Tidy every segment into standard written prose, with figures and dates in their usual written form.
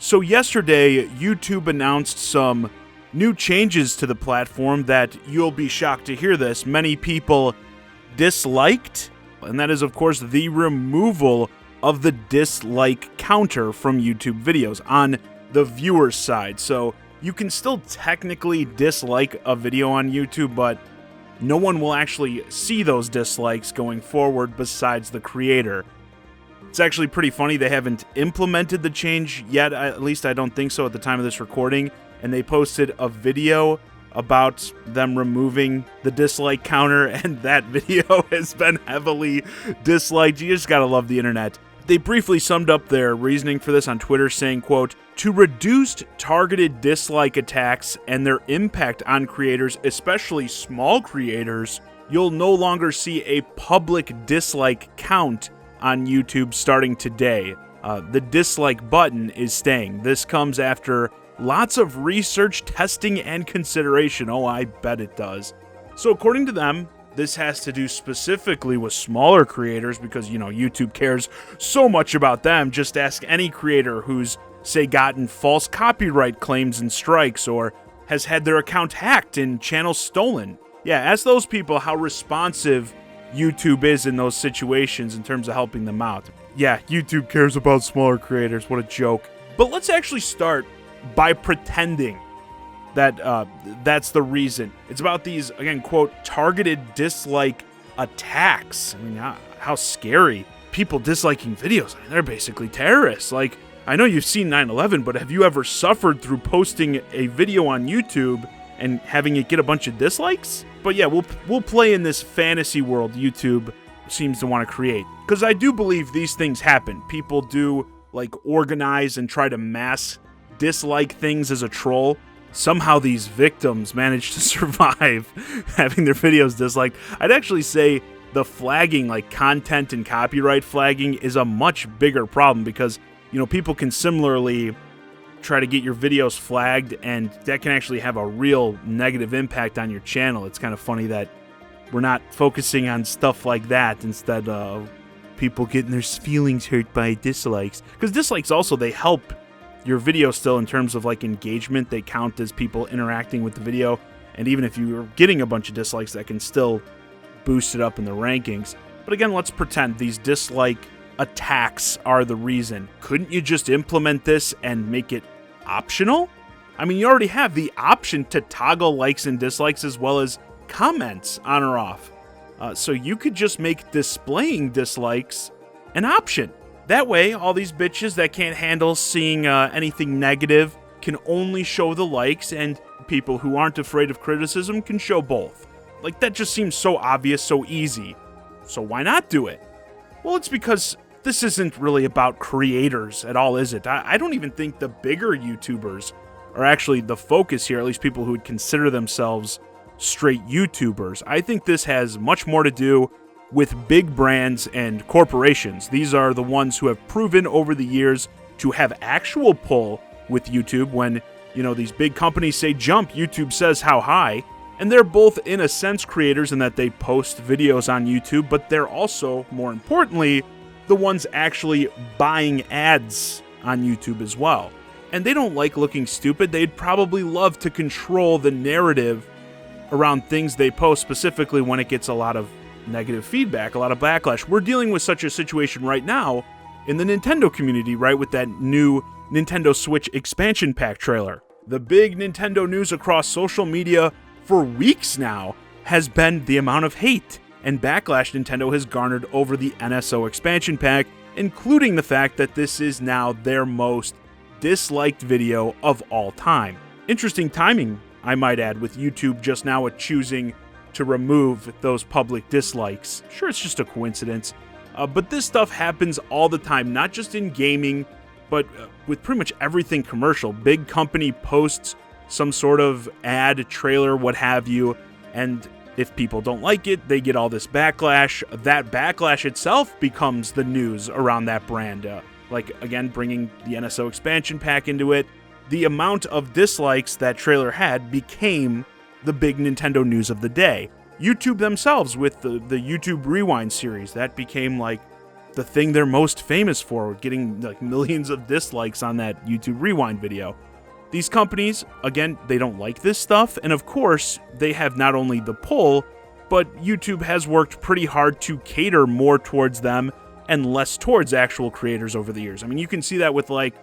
So yesterday, YouTube announced some new changes to the platform that you'll be shocked to hear this. Many people disliked, and that is, of course, the removal of the dislike counter from YouTube videos on the viewer's side. So you can still technically dislike a video on YouTube, but no one will actually see those dislikes going forward besides the creator. It's actually pretty funny. They haven't implemented the change yet, at least I don't think so at the time of this recording, and they posted a video about them removing the dislike counter, and that video has been heavily disliked. You just gotta love the internet. They briefly summed up their reasoning for this on Twitter, saying, quote, "To reduce targeted dislike attacks and their impact on creators, especially small creators, you'll no longer see a public dislike count on YouTube starting today. The dislike button is staying. This comes after lots of research, testing, and consideration." Oh, I bet it does. So according to them, this has to do specifically with smaller creators because, YouTube cares so much about them. Just ask any creator who's, say, gotten false copyright claims and strikes or has had their account hacked and channels stolen. Yeah, ask those people how responsive YouTube is in those situations in terms of helping them out. Yeah, YouTube cares about smaller creators. What a joke. But let's actually start by pretending that that's the reason. It's about these, again, quote, targeted dislike attacks. I mean, how scary. People disliking videos. I mean, they're basically terrorists. Like, I know you've seen 9/11, but have you ever suffered through posting a video on YouTube and having it get a bunch of dislikes? But yeah, we'll play in this fantasy world YouTube seems to want to create. Because I do believe these things happen. People do, organize and try to mass dislike things as a troll. Somehow these victims manage to survive having their videos disliked. I'd actually say the flagging, content and copyright flagging, is a much bigger problem because, people can similarly try to get your videos flagged, and that can actually have a real negative impact on your channel. It's kind of funny that we're not focusing on stuff like that instead of people getting their feelings hurt by dislikes. Because dislikes also, they help your video still in terms of engagement. They count as people interacting with the video, and even if you're getting a bunch of dislikes, that can still boost it up in the rankings. But again, let's pretend these dislike attacks are the reason. Couldn't you just implement this and make it optional? I mean, you already have the option to toggle likes and dislikes as well as comments on or off. So you could just make displaying dislikes an option. That way, all these bitches that can't handle seeing anything negative can only show the likes, and people who aren't afraid of criticism can show both. That just seems so obvious, so easy. So why not do it? Well, it's because this isn't really about creators at all, is it? I don't even think the bigger YouTubers are actually the focus here, at least people who would consider themselves straight YouTubers. I think this has much more to do with big brands and corporations. These are the ones who have proven over the years to have actual pull with YouTube. When, these big companies say jump, YouTube says how high. And they're both, in a sense, creators in that they post videos on YouTube, but they're also, more importantly, the ones actually buying ads on YouTube as well. And they don't like looking stupid. They'd probably love to control the narrative around things they post, specifically when it gets a lot of negative feedback, a lot of backlash. We're dealing with such a situation right now in the Nintendo community, right, with that new Nintendo Switch expansion pack trailer. The big Nintendo news across social media for weeks now has been the amount of hate and backlash Nintendo has garnered over the NSO expansion pack, including the fact that this is now their most disliked video of all time. Interesting timing, I might add, with YouTube just now choosing to remove those public dislikes. Sure, it's just a coincidence, but this stuff happens all the time, not just in gaming, but with pretty much everything commercial. Big company posts some sort of ad, trailer, what have you, and if people don't like it, they get all this backlash. That backlash itself becomes the news around that brand. Again, bringing the NSO expansion pack into it, the amount of dislikes that trailer had became the big Nintendo news of the day. YouTube themselves with the YouTube Rewind series, that became the thing they're most famous for, getting like millions of dislikes on that YouTube Rewind video. These companies, again, they don't like this stuff, and of course, they have not only the pull, but YouTube has worked pretty hard to cater more towards them and less towards actual creators over the years. I mean, you can see that with like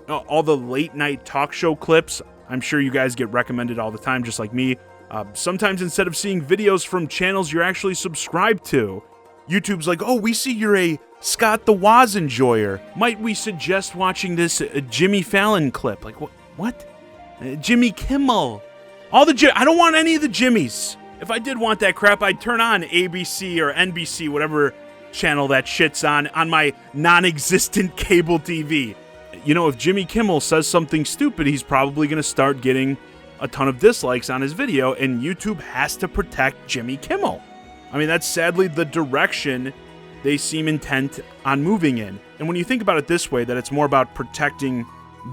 all the late night talk show clips. I'm sure you guys get recommended all the time, just like me. Sometimes instead of seeing videos from channels you're actually subscribed to, YouTube's like, oh, we see you're a Scott the Woz enjoyer. Might we suggest watching this Jimmy Fallon clip? Like, what? Jimmy Kimmel. I don't want any of the Jimmys. If I did want that crap, I'd turn on ABC or NBC, whatever channel that shit's on my non-existent cable TV. You know, if Jimmy Kimmel says something stupid, he's probably going to start getting a ton of dislikes on his video, and YouTube has to protect Jimmy Kimmel. I mean, that's sadly the direction they seem intent on moving in. And when you think about it this way, that it's more about protecting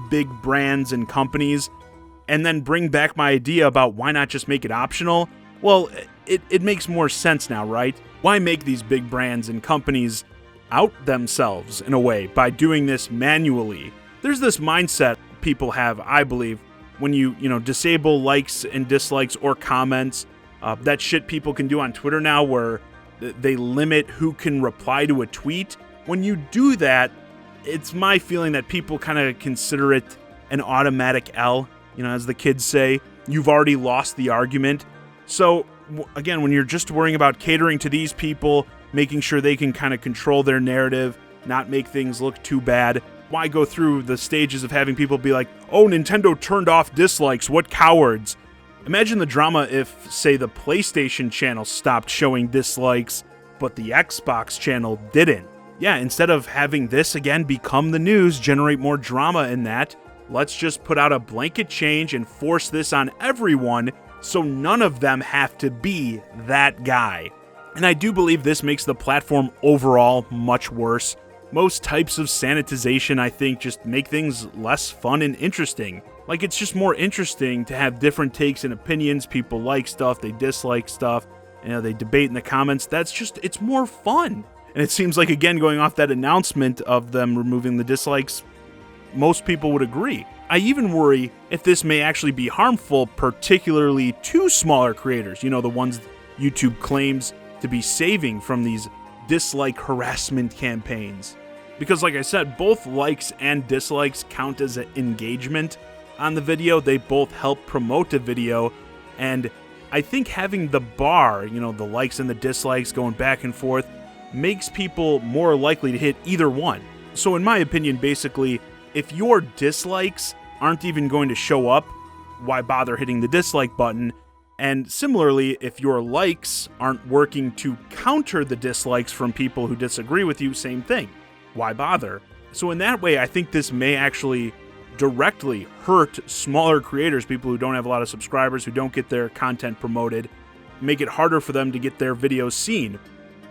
big brands and companies, and then bring back my idea about why not just make it optional, well, it makes more sense now, right? Why make these big brands and companies out themselves, in a way, by doing this manually? There's this mindset people have, I believe, when you disable likes and dislikes or comments, that shit people can do on Twitter now where they limit who can reply to a tweet. When you do that, it's my feeling that people kind of consider it an automatic L. As the kids say, you've already lost the argument. So, again, when you're just worrying about catering to these people, making sure they can kind of control their narrative, not make things look too bad, why go through the stages of having people be like, oh, Nintendo turned off dislikes, what cowards? Imagine the drama if, say, the PlayStation channel stopped showing dislikes, but the Xbox channel didn't. Yeah, instead of having this again become the news, generate more drama in that, let's just put out a blanket change and force this on everyone so none of them have to be that guy. And I do believe this makes the platform overall much worse. Most types of sanitization, I think, just make things less fun and interesting. Like, it's just more interesting to have different takes and opinions. People like stuff, they dislike stuff, they debate in the comments. It's more fun. And it seems like, again, going off that announcement of them removing the dislikes, most people would agree. I even worry if this may actually be harmful, particularly to smaller creators, the ones YouTube claims to be saving from these dislike harassment campaigns. Because like I said, both likes and dislikes count as an engagement on the video. They both help promote the video, and I think having the bar, the likes and the dislikes going back and forth, makes people more likely to hit either one. So in my opinion, basically, if your dislikes aren't even going to show up, why bother hitting the dislike button? And similarly, if your likes aren't working to counter the dislikes from people who disagree with you, same thing. Why bother? So in that way, I think this may actually directly hurt smaller creators, people who don't have a lot of subscribers, who don't get their content promoted, make it harder for them to get their videos seen.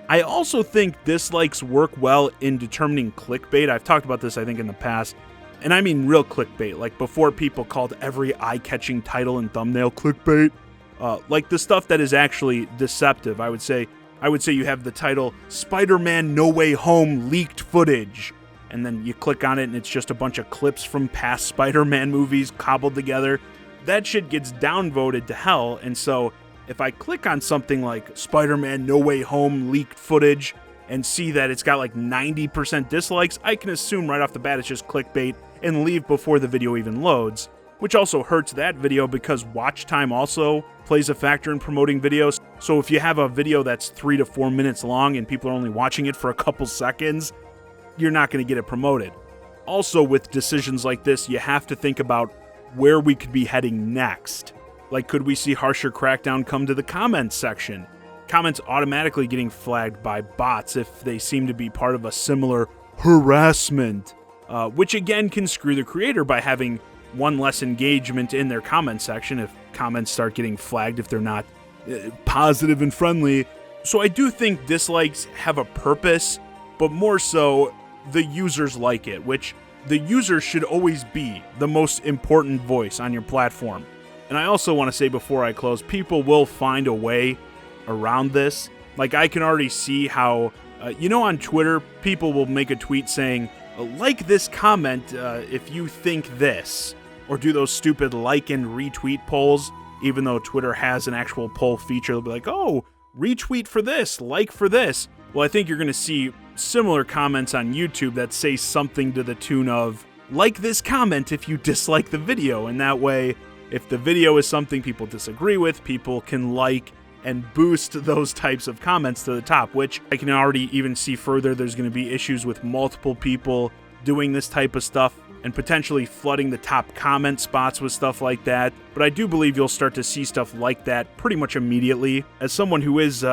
I also think dislikes work well in determining clickbait. I've talked about this, I think, in the past. And I mean real clickbait, like before people called every eye-catching title and thumbnail clickbait. Like the stuff that is actually deceptive. I would say you have the title, Spider-Man No Way Home leaked footage. And then you click on it and it's just a bunch of clips from past Spider-Man movies cobbled together. That shit gets downvoted to hell. And so if I click on something like Spider-Man No Way Home leaked footage and see that it's got like 90% dislikes, I can assume right off the bat it's just clickbait and leave before the video even loads, which also hurts that video because watch time also plays a factor in promoting videos. So if you have a video that's 3 to 4 minutes long and people are only watching it for a couple seconds, you're not going to get it promoted. Also, with decisions like this, you have to think about where we could be heading next. Like, could we see harsher crackdown come to the comments section? Comments automatically getting flagged by bots if they seem to be part of a similar harassment, which again can screw the creator by having one less engagement in their comment section if comments start getting flagged if they're not positive and friendly. So I do think dislikes have a purpose, but more so the users like it, which the user should always be the most important voice on your platform. And I also want to say before I close, people will find a way around this. Like, I can already see how On Twitter, people will make a tweet saying, like this comment if you think this, or do those stupid like and retweet polls, even though Twitter has an actual poll feature. They'll be like, oh, retweet for this, like for this. Well, I think you're going to see similar comments on YouTube that say something to the tune of, like this comment if you dislike the video, and that way, if the video is something people disagree with, people can like and boost those types of comments to the top, which I can already even see further. There's going to be issues with multiple people doing this type of stuff and potentially flooding the top comment spots with stuff like that. But I do believe you'll start to see stuff like that pretty much immediately. As someone who is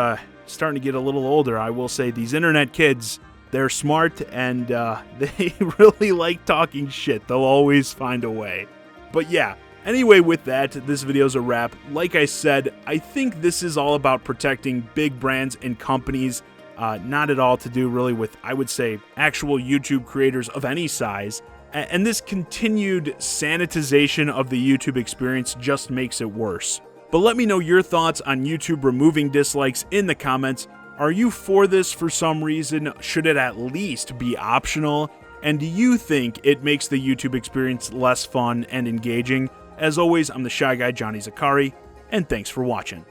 starting to get a little older, I will say these internet kids, they're smart and they really like talking shit. They'll always find a way. But yeah. Anyway, with that, this video's a wrap. Like I said, I think this is all about protecting big brands and companies, not at all to do really with, I would say, actual YouTube creators of any size. And this continued sanitization of the YouTube experience just makes it worse. But let me know your thoughts on YouTube removing dislikes in the comments. Are you for this for some reason? Should it at least be optional? And do you think it makes the YouTube experience less fun and engaging? As always, I'm the Shy Guy, Johnny Zakari, and thanks for watching.